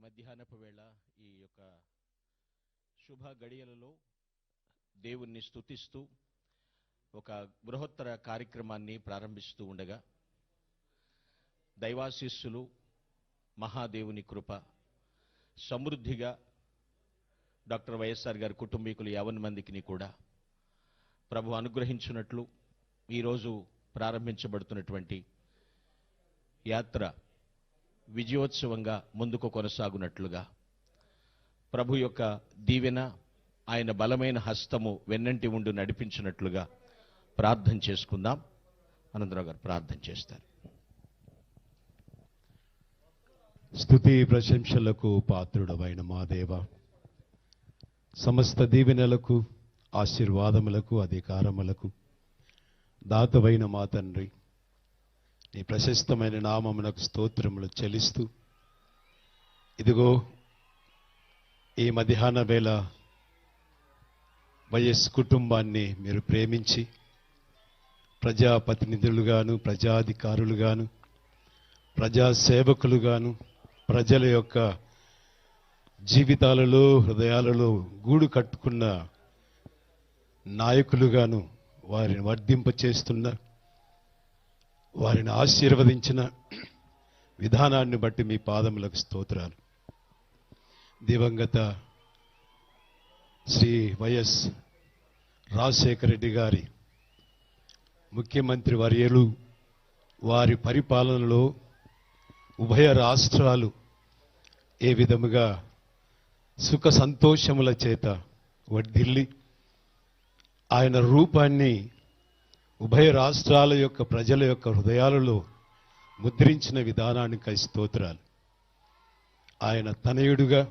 మధ్యాహ్నపు వేళ ఈ యొక్క శుభ గడియలలో దేవుణ్ణి స్తుతిస్తూ ఒక బృహత్తర కార్యక్రమాన్ని ప్రారంభిస్తూ ఉండగా దైవాశీస్సులు మహాదేవుని కృప సమృద్ధిగా డాక్టర్ వైఎస్ఆర్ గారి కుటుంబీకులు 50 మందికి కూడా ప్రభు అనుగ్రహించినట్లు ఈరోజు ప్రారంభించబడుతున్నటువంటి యాత్ర విజయోత్సవంగా ముందుకు కొనసాగునట్లుగా ప్రభు యొక్క దీవెన ఆయన బలమైన హస్తము వెన్నంటి ఉండి నడిపించినట్లుగా ప్రార్థన చేసుకుందాం. అనంతరావు గారు ప్రార్థన చేస్తారు. స్తుతి ప్రశంసలకు పాత్రుడవైన మా దేవ, సమస్త దీవెనలకు ఆశీర్వాదములకు అధికారములకు దాతవైన మా తండ్రి, నీ ప్రశస్తమైన నామమునకు స్తోత్రములు చెల్లిస్తూ ఇదిగో ఈ మధ్యాహ్న వేళ వైఎస్ కుటుంబాన్ని మీరు ప్రేమించి ప్రజాప్రతినిధులుగాను ప్రజాధికారులుగాను ప్రజాసేవకులుగాను ప్రజల యొక్క జీవితాలలో హృదయాలలో గూడు కట్టుకున్న నాయకులుగాను వారిని వర్ధింపచేస్తున్న వారిని ఆశీర్వదించిన విధానాన్ని బట్టి మీ పాదములకు స్తోత్రాలు. దివంగత శ్రీ వైఎస్ రాజశేఖర రెడ్డి గారి ముఖ్యమంత్రి వర్యులు వారి పరిపాలనలో ఉభయ రాష్ట్రాలు ఏ విధముగా సుఖ సంతోషముల చేత వర్ధిల్లి ఆయన రూపాన్ని ఉభయ రాష్ట్రాల యొక్క ప్రజల యొక్క హృదయాలలో ముద్రించిన విధానానికి స్తోత్రాలు. ఆయన తనయుడుగా